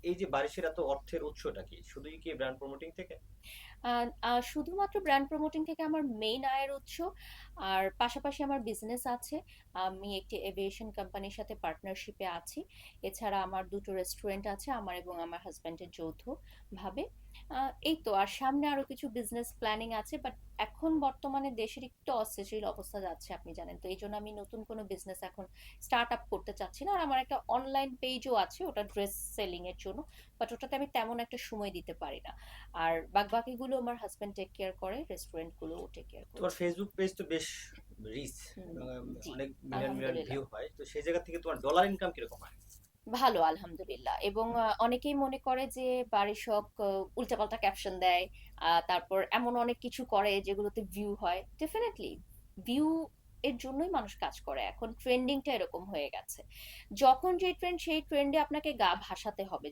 এই যে বারিশের এত অর্থের উৎসটা কি শুধুই কি ব্র্যান্ড প্রমোটিং থেকে? শুধুমাত্র ব্র্যান্ড প্রমোটিং থেকে আমার মেইন আয়ের উৎস। আর পাশাপাশি আমার বিজনেস আছে। আমি একটি এভিয়েশন কোম্পানির সাথে পার্টনারশিপে আছি। এছাড়া আমার দুটো রেস্টুরেন্ট আছে, আমার এবং আমার হাজব্যান্ডের যৌথ ভাবে। এই তো, আর সামনে আরো কিছু বিজনেস প্ল্যানিং আছে, বাট এখন বর্তমানে দেশের একটু অস্থিতিশীল অবস্থা যাচ্ছে, আপনি জানেন, তো এই জন্য আমি নতুন কোনো বিজনেস এখন স্টার্ট আপ করতে চাচ্ছি না। আর আমার একটা অনলাইন পেজও আছে, ওটা ড্রেস সেলিং এর জন্য, বাট ওটাতে আমি তেমন একটা সময় দিতে পারি না। আর বাকিগুলো আমার হাজবেন্ড টেক কেয়ার করে, রেস্টুরেন্ট গুলো ও টেক কেয়ার তোমার করছে। ফেসবুক পেজ তো বেশ রিচ, হুম, জি, অনেক মিলিয়ন মিলিয়ন আলহামদুলিল্লাহ। ভিউ হয়, তো সেই জায়গা থেকে তোমার ডলার ইনকাম কিরকম হয়? ভালো, আলহামদুলিল্লাহ। এবং অনেকেই মনে করে যে বাড়ির সব উল্টাপাল্টা ক্যাপশন দেয়, তারপর এমন অনেক কিছু করে যেগুলোতে ভিউ হয়। ডেফিনেটলি ভিউ এর জন্যই মানুষ কাজ করে, এখন ট্রেন্ডিংটা এরকম হয়ে গেছে। যখন যে ট্রেন্ড, সেই ট্রেন্ডে আপনাকে গা ভাসাতে হবে।